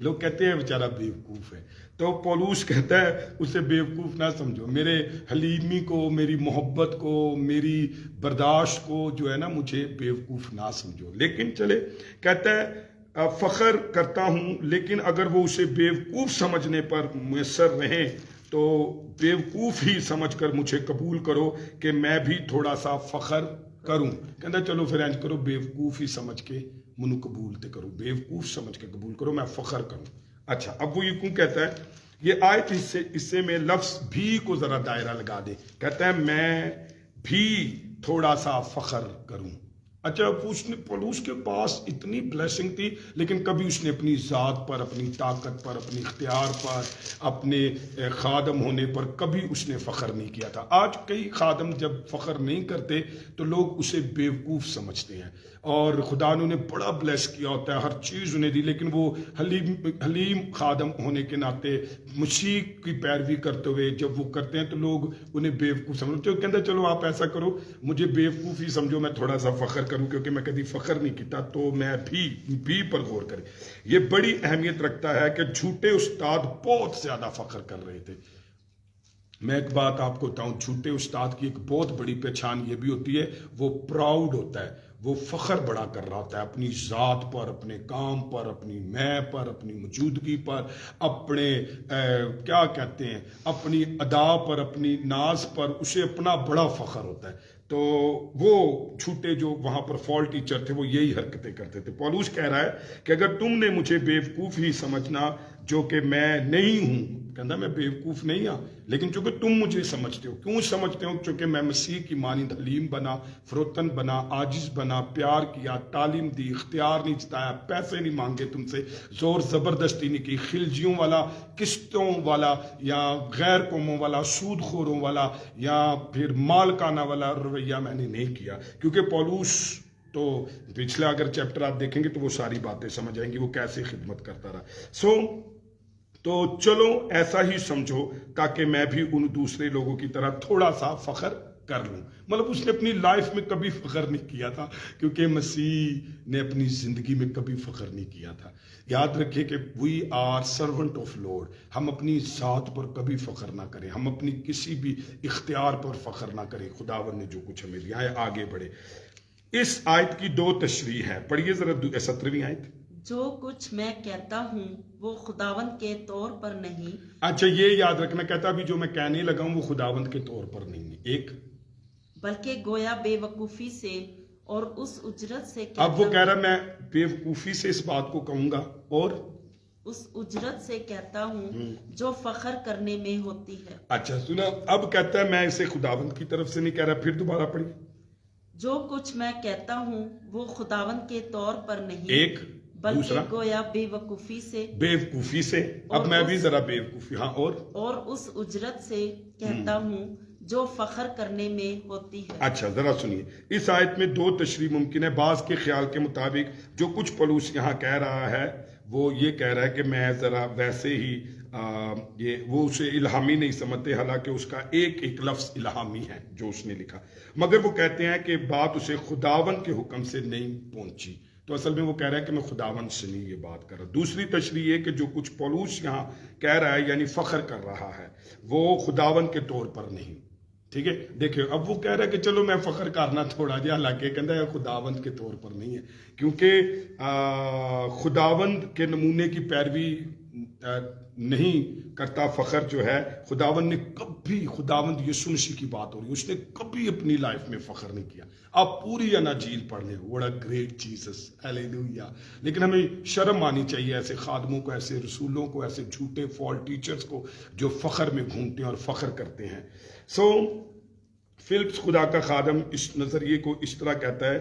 لوگ کہتے ہیں بیچارہ بیوقوف ہے، تو پولوس کہتا ہے اسے بیوقوف نہ سمجھو، میرے حلیمی کو، میری محبت کو، میری برداشت کو جو ہے نا مجھے بیوقوف نہ سمجھو۔ لیکن چلے کہتا ہے فخر کرتا ہوں، لیکن اگر وہ اسے بیوقوف سمجھنے پر میسر رہیں تو بیوقوف ہی سمجھ کر مجھے قبول کرو کہ میں بھی تھوڑا سا فخر کروں۔ کہتا چلو پھر انج کرو، بیوقوف ہی سمجھ کے منو قبول تے کرو، بیوقوف سمجھ کے قبول کرو، میں فخر کروں۔ اچھا اب وہ یہ کیوں کہتا ہے؟ یہ آیت حصے میں لفظ بھی کو ذرا دائرہ لگا دے، کہتا ہے میں بھی تھوڑا سا فخر کروں۔ اچھا پولوس کے پاس اتنی بلیسنگ تھی، لیکن کبھی اس نے اپنی ذات پر، اپنی طاقت پر، اپنی اختیار پر، اپنے خادم ہونے پر کبھی اس نے فخر نہیں کیا تھا۔ آج کئی خادم جب فخر نہیں کرتے تو لوگ اسے بیوقوف سمجھتے ہیں، اور خدا نے انہیں بڑا بلیس کیا ہوتا ہے، ہر چیز انہیں دی، لیکن وہ حلیم خادم ہونے کے ناطے مسیح کی پیروی کرتے ہوئے جب وہ کرتے ہیں تو لوگ انہیں بیوقوف سمجھتے ہیں۔ کہتے چلو آپ ایسا کرو، مجھے بیوقوف ہی سمجھو، میں تھوڑا سا فخر کروں، کیونکہ میں کبھی فخر نہیں کیتا، تو میں بھی پر غور کریں۔ یہ بڑی اہمیت رکھتا ہے کہ جھوٹے استاد بہت زیادہ فخر کر رہے تھے۔ میں ایک بات آپ کو بتاؤں، جھوٹے استاد کی ایک بہت بڑی پہچان یہ بھی ہوتی ہے، وہ پراؤڈ ہوتا ہے، وہ فخر بڑا کر رہا ہوتا ہے اپنی ذات پر، اپنے کام پر، اپنی میں پر، اپنی موجودگی پر، اپنے کیا کہتے ہیں، اپنی ادا پر، اپنی ناز پر، اسے اپنا بڑا فخر ہوتا ہے۔ تو وہ جھوٹے جو وہاں پر فال ٹیچر تھے وہ یہی حرکتیں کرتے تھے۔ پولوس کہہ رہا ہے کہ اگر تم نے مجھے بیوقوف ہی سمجھنا جو کہ میں نہیں ہوں، کہتا میں بیوقوف نہیں ہوں، لیکن چونکہ تم مجھے سمجھتے ہو، کیوں سمجھتے ہو؟ چونکہ میں مسیح کی مانند حلیم بنا، فروتن بنا، عاجز بنا، پیار کیا، تعلیم دی، اختیار نہیں جتایا، پیسے نہیں مانگے تم سے، زور زبردستی نہیں کی، خلجیوں والا، قسطوں والا، یا غیر قوموں والا، سود خوروں والا، یا پھر مالکانہ والا رویہ میں نے نہیں کیا۔ کیونکہ پولوس تو پچھلا اگر چیپٹر آپ دیکھیں گے تو وہ ساری باتیں سمجھ آئیں گی وہ کیسے خدمت کرتا رہا۔ تو چلو ایسا ہی سمجھو تاکہ میں بھی ان دوسرے لوگوں کی طرح تھوڑا سا فخر کر لوں۔ مطلب اس نے اپنی لائف میں کبھی فخر نہیں کیا تھا، کیونکہ مسیح نے اپنی زندگی میں کبھی فخر نہیں کیا تھا۔ یاد رکھیں کہ we are servant of Lord, ہم اپنی ذات پر کبھی فخر نہ کریں، ہم اپنی کسی بھی اختیار پر فخر نہ کریں، خداوند نے جو کچھ ہمیں دیا ہے آگے بڑھے۔ اس آیت کی دو تشریح ہے، پڑھیے ذرا 17ویں آیت۔ جو کچھ میں کہتا ہوں وہ خداوند کے طور پر نہیں۔ اچھا یہ یاد رکھنا، کہتا بھی جو میں کہنے لگا ہوں وہ خداوند کے طور پر نہیں ہے، ایک بلکہ گویا بے وقوفی سے اور اس اجرت سے کہتا اب وہ کہہ رہا میں بے وقوفی سے اس بات کو کہوں گا، اور اس اجرت سے کہتا ہوں جو فخر کرنے میں ہوتی ہے۔ اچھا سنا، اب کہتا ہے میں اسے خداوند کی طرف سے نہیں کہہ رہا، پھر دوبارہ پڑھی۔ جو کچھ میں کہتا ہوں وہ خداوند کے طور پر نہیں، ایک دوسرا بلکہ گویا بے وقوفی سے، بے وقوفی سے، اب میں بھی ذرا بے وقوفی، ہاں، اور اس اجرت سے کہتا ہوں جو فخر کرنے میں ہوتی ہے۔ اچھا ذرا سنیے، اس آیت میں دو تشریح ممکن ہے۔ بعض کے خیال کے مطابق جو کچھ پولوس یہاں کہہ رہا ہے وہ یہ کہہ رہا ہے کہ میں ذرا ویسے ہی وہ اسے الہامی نہیں سمجھتے، حالانکہ اس کا ایک ایک لفظ الہامی ہے جو اس نے لکھا، مگر وہ کہتے ہیں کہ بات اسے خداوند کے حکم سے نہیں پہنچی، تو اصل میں وہ کہہ رہا ہے کہ میں خداوند سے نہیں یہ بات کر رہا۔ دوسری تشریح ہے کہ جو کچھ پولوس یہاں کہہ رہا ہے یعنی فخر کر رہا ہے وہ خداوند کے طور پر نہیں، ٹھیک ہے۔ دیکھیں اب وہ کہہ رہا ہے کہ چلو میں فخر کرنا تھوڑا جہا، حالانکہ کہتا ہے خداوند کے طور پر نہیں ہے، کیونکہ خداوند کے نمونے کی پیروی نہیں کرتا فخر جو ہے۔ خداوند نے کبھی، خداوند یسوع مسیح کی بات ہو رہی ہے، اس نے کبھی اپنی لائف میں فخر نہیں کیا۔ آپ پوری اناجیل پڑھ لیں، وڑا گریٹ جیسس، ہیلیلویا۔ لیکن ہمیں شرم آنی چاہیے ایسے خادموں کو، ایسے رسولوں کو، ایسے جھوٹے فال ٹیچرز کو جو فخر میں گھومتے ہیں اور فخر کرتے ہیں۔ فلپس خدا کا خادم اس نظریے کو اس طرح کہتا ہے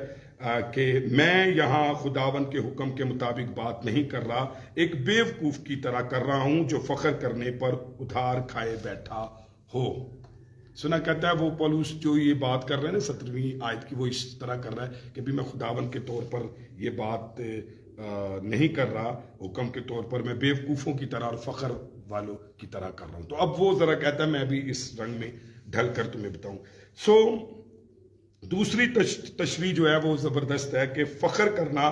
کہ میں یہاں خداوند کے حکم کے مطابق بات نہیں کر رہا، ایک بیوقوف کی طرح کر رہا ہوں جو فخر کرنے پر ادھار کھائے بیٹھا ہو۔ سنا کہتا ہے وہ پولوس جو یہ بات کر رہے ہیں نا 17ویں آیت کی، وہ اس طرح کر رہا ہے کہ بھی میں خداوند کے طور پر یہ بات نہیں کر رہا، حکم کے طور پر میں بیوقوفوں کی طرح اور فخر والوں کی طرح کر رہا ہوں۔ تو اب وہ ذرا کہتا ہے میں بھی اس رنگ میں ڈھل کر تمہیں بتاؤں۔ دوسری تشریح جو ہے وہ زبردست ہے کہ فخر کرنا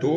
2,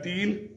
3,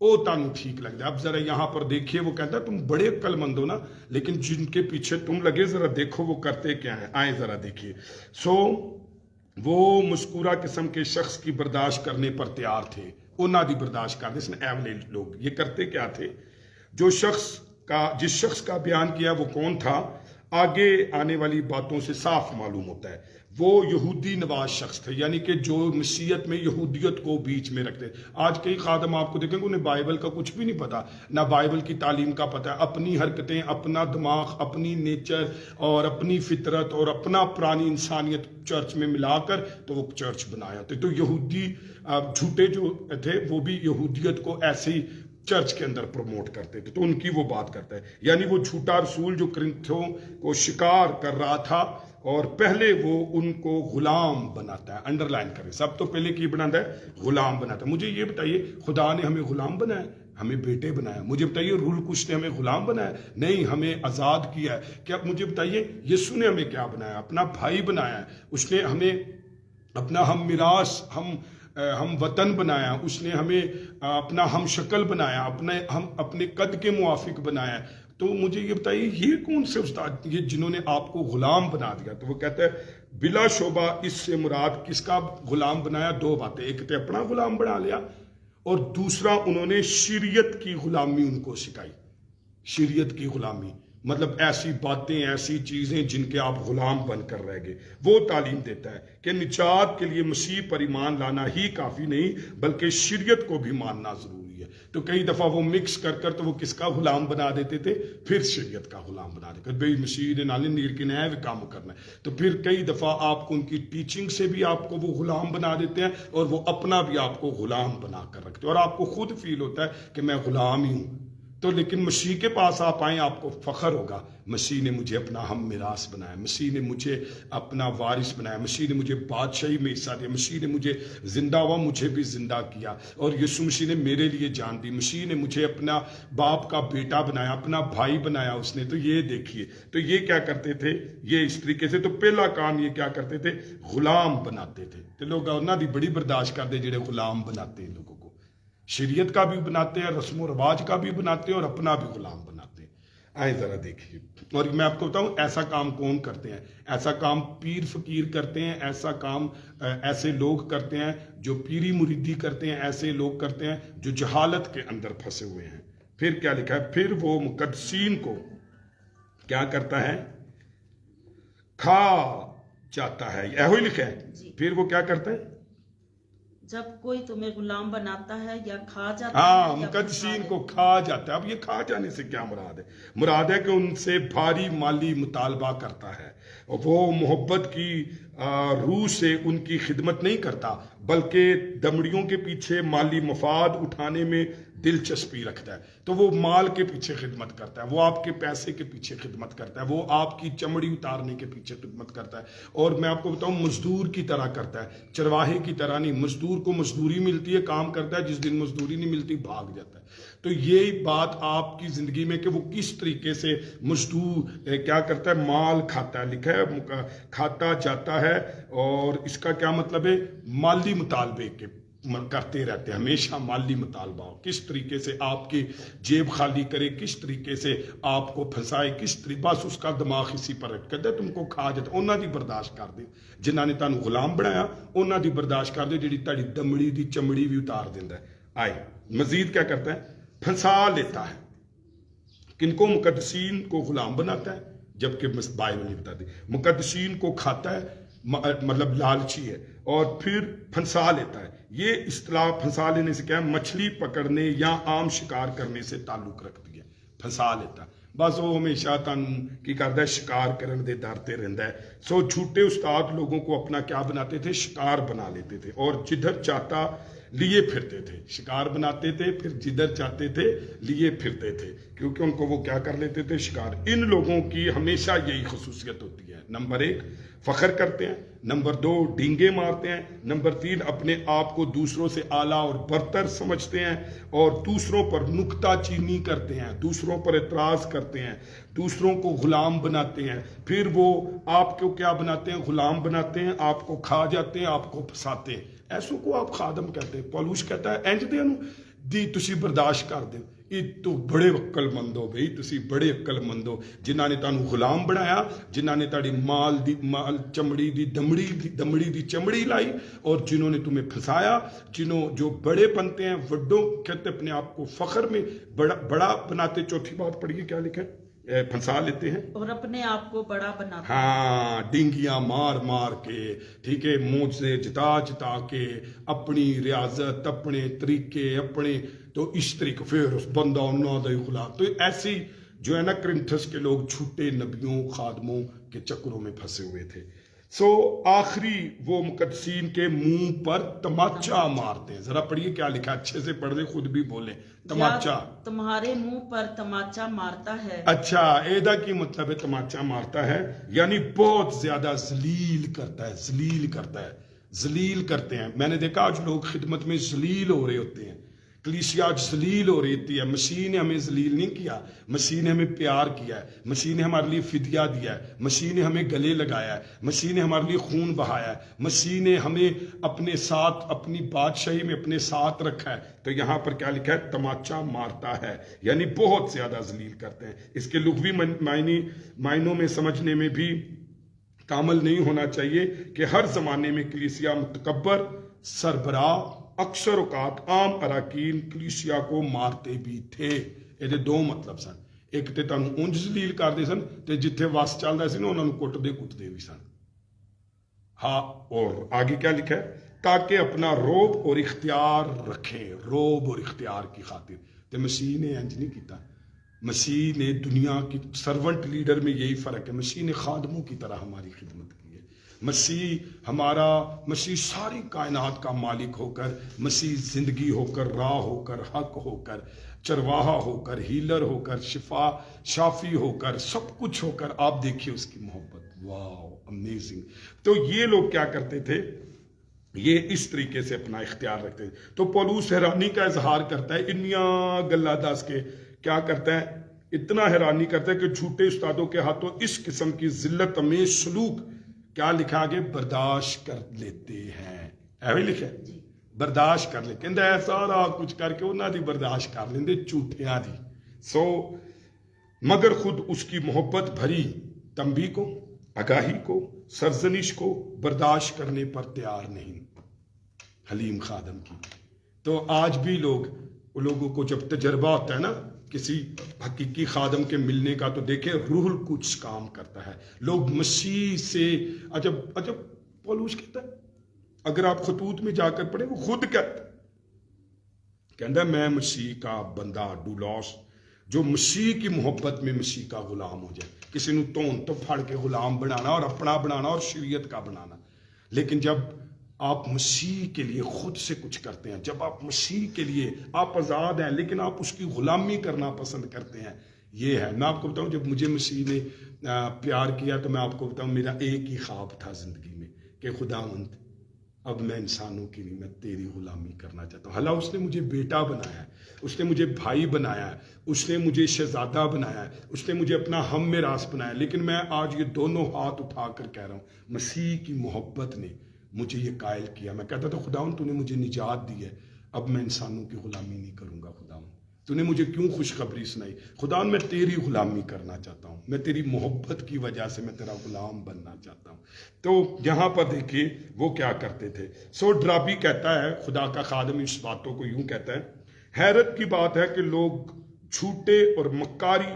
او تانو ٹھیک لگ جائے. اب ذرا یہاں پر دیکھیے وہ کہتا ہے تم بڑے عقل مند ہو نا لیکن جن کے پیچھے تم لگے ذرا دیکھو وہ کرتے کیا ہیں. آئیں ذرا دیکھیے. وہ مسکورہ قسم کے شخص کی برداشت کرنے پر تیار تھے. انہاں دی برداشت کرتے اس نے ایولے لوگ یہ کرتے کیا تھے. جس شخص کا بیان کیا وہ کون تھا آگے آنے والی باتوں سے صاف معلوم ہوتا ہے. وہ یہودی نواز شخص تھے یعنی کہ جو مسیحیت میں یہودیت کو بیچ میں رکھتے. آج کئی خادم آپ کو دیکھیں کہ انہیں بائبل کا کچھ بھی نہیں پتا, نہ بائبل کی تعلیم کا پتہ ہے, اپنی حرکتیں, اپنا دماغ, اپنی نیچر اور اپنی فطرت اور اپنا پرانی انسانیت چرچ میں ملا کر تو وہ چرچ بنایا تھے. تو یہودی جھوٹے جو تھے وہ بھی یہودیت کو ایسے ہی چرچ کے اندر پروموٹ کرتے تھے. تو ان کی وہ بات کرتا ہے یعنی وہ جھوٹا رسول جو کرنتھیوں کو شکار کر رہا تھا اور پہلے وہ ان کو غلام بناتا ہے. انڈر لائن کریں, سب تو پہلے کی بناتا ہے غلام بناتا ہے. مجھے یہ بتائیے خدا نے ہمیں غلام بنایا, ہمیں بیٹے بنایا. مجھے بتائیے رول کچھ نے ہمیں غلام بنایا نہیں, ہمیں آزاد کیا ہے. کیا مجھے بتائیے یسوع نے ہمیں کیا بنایا, اپنا بھائی بنایا ہے. اس نے ہمیں اپنا ہم میراث ہم وطن بنایا, اس نے ہمیں اپنا ہم شکل بنایا, ہم اپنے قد کے موافق بنایا. تو مجھے یہ بتائیے یہ کون سے استاد یہ جنہوں نے آپ کو غلام بنا دیا. تو وہ کہتا ہے بلا شبہ اس سے مراد کس کا غلام بنایا, دو باتیں, ایک تو اپنا غلام بنا لیا اور دوسرا انہوں نے شریعت کی غلامی ان کو سکھائی. شریعت کی غلامی مطلب ایسی باتیں, ایسی چیزیں جن کے آپ غلام بن کر رہ گئے. وہ تعلیم دیتا ہے کہ نجات کے لیے مسیح پر ایمان لانا ہی کافی نہیں بلکہ شریعت کو بھی ماننا ضروری ہے. تو کئی دفعہ وہ مکس کر تو وہ کس کا غلام بنا دیتے تھے, پھر شریعت کا غلام بنا دیتے بھئی مسیح نے نالے نیر کے نئے کام کرنا ہے. تو پھر کئی دفعہ آپ کو ان کی ٹیچنگ سے بھی آپ کو وہ غلام بنا دیتے ہیں اور وہ اپنا بھی آپ کو غلام بنا کر رکھتے ہیں اور آپ کو خود فیل ہوتا ہے کہ میں غلام ہی ہوں. تو لیکن مسیح کے پاس آپ آئیں آپ کو فخر ہوگا, مسیح نے مجھے اپنا ہم میراث بنایا, مسیح نے مجھے اپنا وارث بنایا, مسیح نے مجھے بادشاہی میں حصہ دیا, مسیح نے مجھے زندہ ہوا مجھے بھی زندہ کیا اور یسوع مسیح نے میرے لیے جان دی, مسیح نے مجھے اپنا باپ کا بیٹا بنایا, اپنا بھائی بنایا اس نے. تو یہ دیکھیے تو یہ کیا کرتے تھے, یہ اس طریقے سے. تو پہلا کام یہ کیا کرتے تھے, غلام بناتے تھے. تو لوگ انہاں دی بڑی برداشت کرتے جڑے غلام بناتے ہیں لوگوں کو, شریعت کا بھی بناتے ہیں, رسم و رواج کا بھی بناتے ہیں اور اپنا بھی غلام بناتے ہیں. آئیں ذرا دیکھیے. اور میں آپ کو بتاؤں ایسا کام کون کرتے ہیں, ایسا کام پیر فقیر کرتے ہیں, ایسا کام ایسے لوگ کرتے ہیں جو پیری مریدی کرتے ہیں, ایسے لوگ کرتے ہیں جو جہالت کے اندر پھنسے ہوئے ہیں. پھر کیا لکھا ہے, پھر وہ مقدسین کو کیا کرتا ہے, کھا جاتا ہے. ایہو ہی لکھا ہے. پھر وہ کیا کرتا ہے, جب کوئی تمہیں غلام بناتا ہے یا کھا جاتا ہے. ہاں مقدسین کو کھا جاتا ہے. اب یہ کھا جانے سے کیا مراد ہے, مراد ہے کہ ان سے بھاری مالی مطالبہ کرتا ہے. وہ محبت کی روح سے ان کی خدمت نہیں کرتا بلکہ دمڑیوں کے پیچھے مالی مفاد اٹھانے میں دلچسپی رکھتا ہے. تو وہ مال کے پیچھے خدمت کرتا ہے, وہ آپ کے پیسے کے پیچھے خدمت کرتا ہے, وہ آپ کی چمڑی اتارنے کے پیچھے خدمت کرتا ہے. اور میں آپ کو بتاؤں مزدور کی طرح کرتا ہے, چرواہے کی طرح نہیں. مزدور کو مزدوری ملتی ہے, کام کرتا ہے, جس دن مزدوری نہیں ملتی بھاگ جاتا ہے. تو یہ بات آپ کی زندگی میں کہ وہ کس طریقے سے مزدور کیا کرتا ہے, مال کھاتا ہے. لکھا ہے کھاتا جاتا ہے اور اس کا کیا مطلب ہے, مالی مطالبے کے کرتے رہتے ہیں, ہمیشہ مالی مطالبہ ہو, کس طریقے سے آپ کی جیب خالی کرے, کس طریقے سے آپ کو پھنسائے, کس طریقے بس اس کا دماغ اسی پر رکھ کر تم کو کھا جاتا. انہاں دی برداشت کر دے جنہاں نے تانوں غلام بنایا, انہاں دی برداشت کر دے جڑی تہاڈی دمڑی دی چمڑی بھی اتار دیندا ہے. آئے مزید کیا کرتا ہے, پھنسا لیتا ہے. کن کو, مقدسین کو غلام بناتا ہے, جبکہ بائبل نہیں بتاتی. مقدسین کو کھاتا ہے مطلب لالچی ہے, اور پھر پھنسا لیتا ہے. یہ اصطلاح پھنسا لینے سے کیا ہے, مچھلی پکڑنے یا عام شکار کرنے سے تعلق رکھتی ہے. پھنسا لیتا ہے بس وہ ہمیشہ تن کی کرتا ہے, شکار کرن دے ڈرتے رہتا ہے. سو جھوٹے استاد لوگوں کو اپنا کیا بناتے تھے, شکار بنا لیتے تھے اور جدھر چاہتا لیے پھرتے تھے. شکار بناتے تھے پھر جدھر چاہتے تھے لیے پھرتے تھے, کیونکہ ان کو وہ کیا کر لیتے تھے, شکار. ان لوگوں کی ہمیشہ یہی خصوصیت ہوتی ہے. نمبر 1 فخر کرتے ہیں, نمبر 2 ڈینگے مارتے ہیں, نمبر 3 اپنے آپ کو دوسروں سے اعلیٰ اور برتر سمجھتے ہیں اور دوسروں پر نکتہ چینی کرتے ہیں, دوسروں پر اعتراض کرتے ہیں, دوسروں کو غلام بناتے ہیں. پھر وہ آپ کو کیا بناتے ہیں, غلام بناتے ہیں, آپ کو کھا جاتے ہیں, آپ کو پھنساتے ہیں. ایسوں کو آپ خادم کہتے ہیں. پولوس کہتا ہے انج دے نو دی تسی برداشت کر دو. یہ تو بڑے عقلمند ہو بھائی, تسی بڑے عقلمند ہو, جنہاں نے تانوں غلام بنایا, جنہاں نے تاڑی مال چمڑی دی دمڑی دی چمڑی لائی, اور جنہوں نے تمہیں پھنسایا, جو بڑے بنتے ہیں, وڈوں کہتے اپنے آپ کو فخر میں بڑا بناتے. چوتھی بات پڑھیے کیا لکھا ہے, پھنسا لیتے ہیں اور اپنے آپ کو بڑا بناتے ہیں. ہاں, ڈینگیاں مار مار کے, ٹھیک ہے, موجزے جتا جتا کے, اپنی ریاضت, اپنے طریقے, اپنے, تو اس طریقے پھر اس بندہ انہوں دا غلام. تو ایسی جو ہے نا کرنتھس کے لوگ جھوٹے نبیوں خادموں کے چکروں میں پھنسے ہوئے تھے. سو آخری وہ مقدسین کے منہ پر تماچا مارتے ہیں. ذرا پڑھیے کیا لکھا, اچھے سے پڑھ دیں, خود بھی بولیں. تماچا, تمہارے منہ پر تماچا مارتا ہے. اچھا, ایدا کی مطلب ہے تماچا مارتا ہے, یعنی بہت زیادہ ذلیل کرتا ہے, ذلیل کرتا ہے, ذلیل کرتے ہیں. میں نے دیکھا آج لوگ خدمت میں ذلیل ہو رہے ہوتے ہیں, کلیسیا آج ذلیل ہو رہی ہوتی ہے. مسیح نے ہمیں ذلیل نہیں کیا, مسیح نے ہمیں پیار کیا ہے, مسیح نے ہمارے لیے فدیہ دیا ہے, مسیح نے ہمیں گلے لگایا ہے, مسیح نے ہمارے لیے خون بہایا ہے, مسیح نے ہمیں اپنے ساتھ, اپنی بادشاہی میں اپنے ساتھ رکھا ہے. تو یہاں پر کیا لکھا ہے, تماچا مارتا ہے, یعنی بہت زیادہ ذلیل کرتے ہیں. اس کے لغوی معنوں میں سمجھنے میں بھی کامل نہیں ہونا چاہیے کہ ہر زمانے میں کلیسیا متکبر سربراہ اکثر اوقات عام اراکین کلیسیا کو مارتے بھی تھے. یہ دو مطلب سن, ایک تے تانوں اونج ذلیل کرتے سن, تے جتھے وس چلدا سی نا انہاں نوں کٹدے بھی سن. ہاں, اور آگے کیا لکھا ہے, تاکہ اپنا روب اور اختیار رکھیں, روب اور اختیار کی خاطر. تے مسیح نے انج نہیں کیتا, مسیح نے دنیا کی سرونٹ لیڈر میں یہی فرق ہے, مسیح نے خادموں کی طرح ہماری خدمت کی ہے. مسیح ساری کائنات کا مالک ہو کر, مسیح زندگی ہو کر, راہ ہو کر, حق ہو کر, چرواہا ہو کر, ہیلر ہو کر, شافی ہو کر, سب کچھ ہو کر. آپ دیکھیے اس کی محبت, واو امیزنگ. تو یہ لوگ کیا کرتے تھے, یہ اس طریقے سے اپنا اختیار رکھتے تھے. تو پولوس حیرانی کا اظہار کرتا ہے, انیاں گلا دس کے کیا کرتا ہے, اتنا حیرانی کرتا ہے کہ جھوٹے استادوں کے ہاتھوں اس قسم کی ذلت امیز سلوک کیا لکھا آگے, برداشت کر لیتے ہیں. ایویں لکھا ہے, برداشت کر لے, کہندا ہے سارا کچھ کر کے انہاں دی برداشت کر لیندے, جھوٹیاں دی. سو مگر خود اس کی محبت بھری تنبیہ کو, آگاہی کو, سرزنش کو برداشت کرنے پر تیار نہیں. حلیم خادم کی. تو آج بھی لوگوں کو جب تجربہ ہوتا ہے نا کسی حقیقی خادم کے ملنے کا, تو دیکھیں روح القدس کام کرتا ہے. لوگ مسیح سے عجب پولوس کہتا ہے, اگر آپ خطوط میں جا کر پڑھیں, وہ خود کہتا ہے میں مسیح کا بندہ ڈولاس, جو مسیح کی محبت میں مسیح کا غلام ہو جائے. کسی نو تون تو پھڑ کے غلام بنانا اور اپنا بنانا اور شریعت کا بنانا. لیکن جب آپ مسیح کے لیے خود سے کچھ کرتے ہیں, جب آپ مسیح کے لیے, آپ آزاد ہیں لیکن آپ اس کی غلامی کرنا پسند کرتے ہیں, یہ ہے. میں آپ کو بتاؤں, جب مجھے مسیح نے پیار کیا تو میں آپ کو بتاؤں, میرا ایک ہی خواب تھا زندگی میں کہ خداوند اب میں انسانوں کی نہیں, میں تیری غلامی کرنا چاہتا ہوں. حالانکہ اس نے مجھے بیٹا بنایا ہے, اس نے مجھے بھائی بنایا ہے, اس نے مجھے شہزادہ بنایا ہے, اس نے مجھے اپنا ہم میراث بنایا. لیکن میں آج یہ دونوں ہاتھ اٹھا کر کہہ رہا ہوں, مسیح کی محبت نے مجھے یہ قائل کیا. میں کہتا تھا خداوند تو نے مجھے نجات دی ہے, اب میں انسانوں کی غلامی نہیں کروں گا. خداوند تو نے مجھے کیوں خوشخبری سنائی, خداوند میں تیری غلامی کرنا چاہتا ہوں, میں تیری محبت کی وجہ سے میں تیرا غلام بننا چاہتا ہوں. تو یہاں پر دیکھیے وہ کیا کرتے تھے. سو ڈرابی کہتا ہے, خدا کا خادم اس باتوں کو یوں کہتا ہے, حیرت کی بات ہے کہ لوگ جھوٹے اور مکاری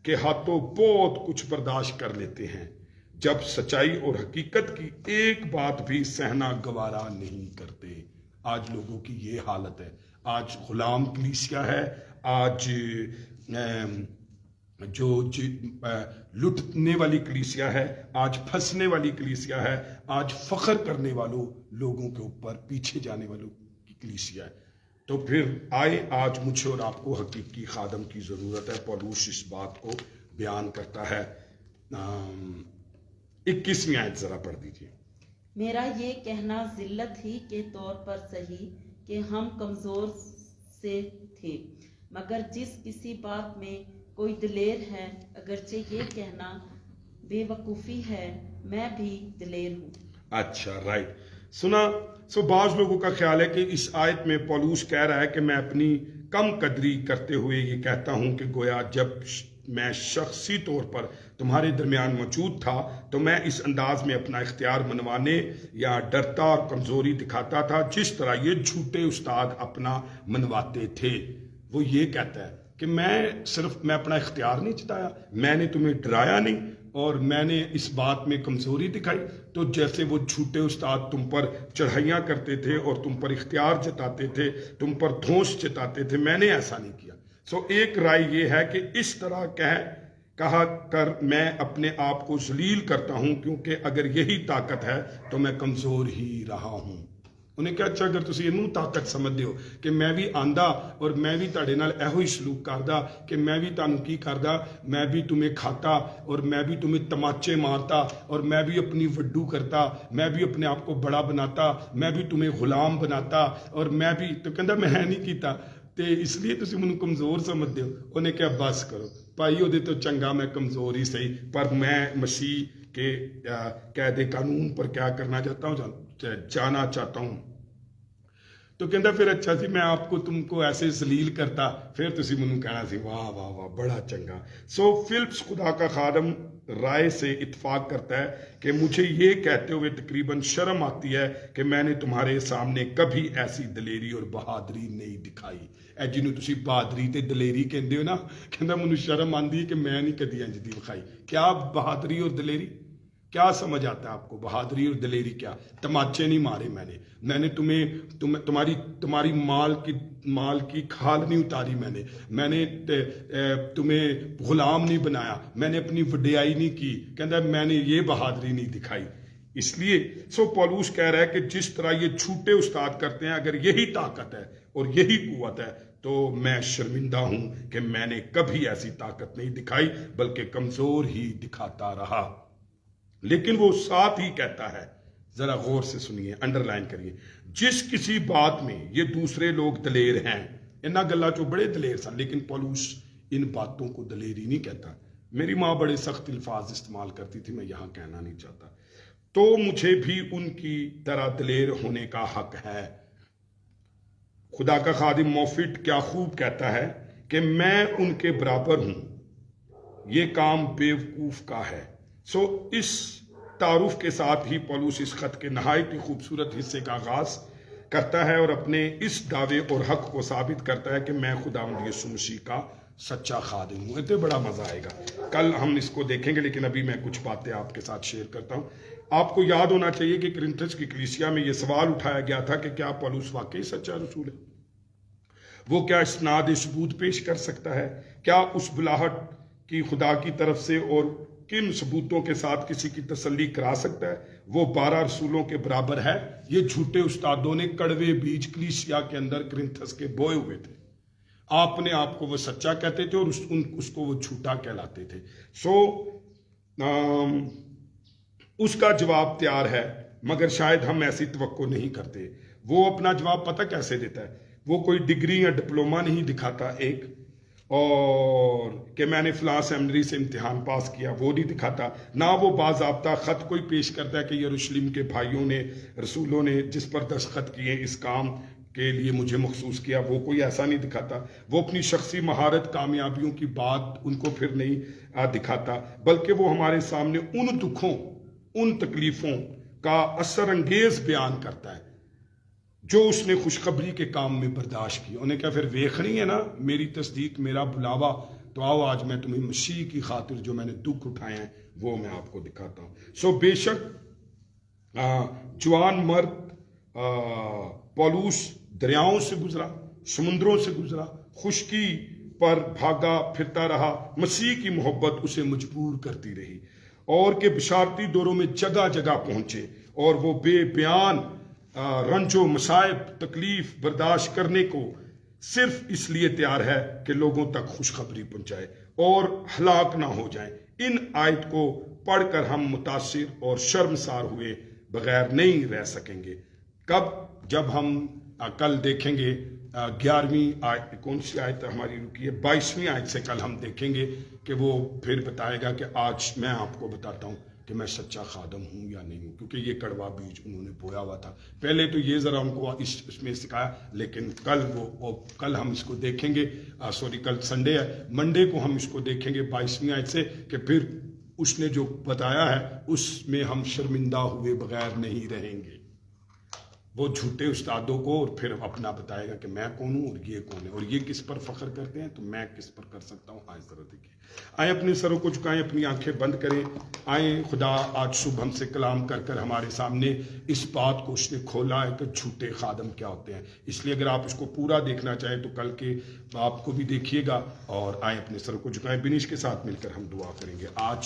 کے ہاتھوں بہت کچھ برداشت کر لیتے ہیں, جب سچائی اور حقیقت کی ایک بات بھی سہنا گوارا نہیں کرتے. آج لوگوں کی یہ حالت ہے. آج غلام کلیسیا ہے, آج جو لٹنے والی کلیسیا ہے, آج پھنسنے والی کلیسیا ہے, آج فخر کرنے والوں لوگوں کے اوپر پیچھے جانے والوں کی کلیسیا ہے. تو پھر آئے, آج مجھے اور آپ کو حقیقی خادم کی ضرورت ہے. پولوس اس بات کو بیان کرتا ہے. 21ویں آیت ذرا پڑھ دیجیے. میرا یہ کہنا ذلت ہی کے طور پر صحیح کہ ہم کمزور سے تھے, مگر جس کسی بات میں کوئی دلیر ہے, اگرچہ یہ کہنا بے وقوفی ہے, میں بھی دلیر ہوں. اچھا, رائٹ. سنا. سو بعض لوگوں کا خیال ہے کہ اس آیت میں پولوس کہہ رہا ہے کہ میں اپنی کم قدری کرتے ہوئے یہ کہتا ہوں کہ گویا جب میں شخصی طور پر تمہارے درمیان موجود تھا تو میں اس انداز میں اپنا اختیار منوانے یا ڈرتا اور کمزوری دکھاتا تھا جس طرح یہ جھوٹے استاد اپنا منواتے تھے. وہ یہ کہتا ہے کہ میں اپنا اختیار نہیں جتایا, میں نے تمہیں ڈرایا نہیں اور میں نے اس بات میں کمزوری دکھائی. تو جیسے وہ جھوٹے استاد تم پر چڑھائیاں کرتے تھے اور تم پر اختیار جتاتے تھے, تم پر دھونس جتاتے تھے, میں نے ایسا نہیں کیا. سو ایک رائے یہ ہے کہ اس طرح کہا کر میں اپنے آپ کو ذلیل کرتا ہوں کیونکہ اگر یہی طاقت ہے تو میں کمزور ہی رہا ہوں. انہیں کیا اچھا اگر تسی اینوں طاقت سمجھتے ہو کہ میں بھی آندا اور میں بھی تہاڈے نال ایہو ہی سلوک کردا کہ میں بھی تانوں کی کردا, میں بھی تمہیں کھاتا اور میں بھی تمہیں تماچے مارتا اور میں بھی اپنی وڈو کرتا, میں بھی اپنے آپ کو بڑا بناتا, میں بھی تمہیں غلام بناتا اور میں بھی تو کہندا میں نہیں کیتا تے اس لیے تسی مینوں کمزور سمجھتے ہو. انہیں کیا بس کرو بھائی وہ تو چنگا میں کمزور ہی صحیح پر میں مسیح کے قید قانون پر کیا کرنا چاہتا ہوں, جانا چاہتا ہوں. تو کہندا پھر اچھا سی میں آپ کو تم کو ایسے ذلیل کرتا پھر تسی منوں کہنا سی واہ واہ واہ بڑا چنگا. سو فلپس خدا کا خادم رائے سے اتفاق کرتا ہے کہ مجھے یہ کہتے ہوئے تقریباً شرم آتی ہے کہ میں نے تمہارے سامنے کبھی ایسی دلیری اور بہادری نہیں دکھائی. اے جنوں تسی بہادری تے دلیری کہندے ہو نا, کہندا منوں شرم آندی ہے کہ میں نہیں کدی انج دی وکھائی. کیا بہادری اور دلیری کیا سمجھ آتا ہے آپ کو؟ بہادری اور دلیری کیا؟ تماچے نہیں مارے میں نے تمہاری مال کی کھال نہیں اتاری, میں نے تمہیں غلام نہیں بنایا, میں نے اپنی وڈیائی نہیں کی. کہندا میں نے یہ بہادری نہیں دکھائی. اس لیے سو پولوس کہہ رہا ہے کہ جس طرح یہ جھوٹے استاد کرتے ہیں اگر یہی طاقت ہے اور یہی قوت ہے تو میں شرمندہ ہوں کہ میں نے کبھی ایسی طاقت نہیں دکھائی بلکہ کمزور ہی دکھاتا رہا. لیکن وہ ساتھ ہی کہتا ہے, ذرا غور سے سنیے, انڈر لائن کریے, جس کسی بات میں یہ دوسرے لوگ دلیر ہیں. انہاں گلاں چوں بڑے دلیر سن لیکن پولوس ان باتوں کو دلیری نہیں کہتا. میری ماں بڑے سخت الفاظ استعمال کرتی تھی, میں یہاں کہنا نہیں چاہتا. تو مجھے بھی ان کی طرح دلیر ہونے کا حق ہے. خدا کا خادم موفٹ کیا خوب کہتا ہے کہ میں ان کے برابر ہوں, یہ کام بیوقوف کا ہے. سو اس تعارف کے ساتھ ہی پولوس اس خط کے نہایت ہی خوبصورت حصے کا آغاز کرتا ہے اور اپنے اس دعوے اور حق کو ثابت کرتا ہے کہ میں خداوند یسوع مسیح کا سچا خادم ہوں. تو بڑا مزہ آئے گا, کل ہم اس کو دیکھیں گے, لیکن ابھی میں کچھ باتیں آپ کے ساتھ شیئر کرتا ہوں. آپ کو یاد ہونا چاہیے کہ کرنتھس کی کلیسیا میں یہ سوال اٹھایا گیا تھا کہ کیا پولوس واقعی سچا رسول ہے, وہ کیا اسناد ثبوت پیش کر سکتا ہے, کیا اس بلاہٹ کی خدا کی طرف سے اور کن ثبوتوں کے ساتھ کسی کی تسلی کرا سکتا ہے. وہ 12 رسولوں کے برابر ہے. یہ جھوٹے استادوں نے کڑوے بیج کلیسیا کے اندر کرنتھس کے بوئے ہوئے تھے. آپ نے آپ کو وہ سچا کہتے تھے اور اس کو وہ جھوٹا کہلاتے تھے. سو اس کا جواب تیار ہے مگر شاید ہم ایسی توقع نہیں کرتے. وہ اپنا جواب پتہ کیسے دیتا ہے؟ وہ کوئی ڈگری یا ڈپلوما نہیں دکھاتا ایک, اور کہ میں نے فلاں سیمنری سے امتحان پاس کیا, وہ نہیں دکھاتا. نہ وہ باضابطہ خط کوئی پیش کرتا ہے کہ یروشلم کے بھائیوں نے رسولوں نے جس پر دستخط کیے اس کام کے لیے مجھے مخصوص کیا, وہ کوئی ایسا نہیں دکھاتا. وہ اپنی شخصی مہارت کامیابیوں کی بات ان کو پھر نہیں دکھاتا, بلکہ وہ ہمارے سامنے ان دکھوں ان تکلیفوں کا اثر انگیز بیان کرتا ہے جو اس نے خوشخبری کے کام میں برداشت کی. انہیں کیا پھر ویکھنی ہے نا میری تصدیق, میرا بلاوا, تو آؤ آج میں تمہیں مسیح کی خاطر جو میں نے دکھ اٹھائے ہیں وہ میں آپ کو دکھاتا ہوں. سو بے شک جوان مرد پولوس دریاؤں سے گزرا, سمندروں سے گزرا, خشکی پر بھاگا پھرتا رہا. مسیح کی محبت اسے مجبور کرتی رہی اور کہ بشارتی دوروں میں جگہ جگہ پہنچے, اور وہ بے بیان رنج و مصائب تکلیف برداشت کرنے کو صرف اس لیے تیار ہے کہ لوگوں تک خوشخبری پہنچائے اور ہلاک نہ ہو جائیں. ان آیت کو پڑھ کر ہم متاثر اور شرمسار ہوئے بغیر نہیں رہ سکیں گے. کب؟ جب ہم کل دیکھیں گے 11ویں آیت, کون سی آیت ہماری رکی ہے, 22ویں آیت سے کل ہم دیکھیں گے کہ وہ پھر بتائے گا کہ آج میں آپ کو بتاتا ہوں کہ میں سچا خادم ہوں یا نہیں ہوں، کیونکہ یہ کڑوا بیج انہوں نے بویا ہوا تھا. پہلے تو یہ ذرا ان کو اس میں سکھایا، لیکن کل ہم اس کو دیکھیں گے، کل سنڈے ہے، منڈے کو ہم اس کو دیکھیں گے 22ویں آیت سے، کہ پھر اس نے جو بتایا ہے اس میں ہم شرمندہ ہوئے بغیر نہیں رہیں گے. وہ جھوٹے استادوں کو اور پھر اپنا بتائے گا کہ میں کون ہوں اور یہ کون ہے، اور یہ کس پر فخر کرتے ہیں تو میں کس پر کر سکتا ہوں. آئیں ذرا دیکھیں، آئیں اپنے سروں کو جھکائیں، اپنی آنکھیں بند کریں. آئیں، خدا آج صبح ہم سے کلام کر کر ہمارے سامنے اس بات کو اس نے کھولا ہے کہ جھوٹے خادم کیا ہوتے ہیں. اس لیے اگر آپ اس کو پورا دیکھنا چاہیں تو کل کے آپ کو بھی دیکھیے گا. اور آئیں اپنے سروں کو جھکائیں، بنش کے ساتھ مل کر ہم دعا کریں گے. آج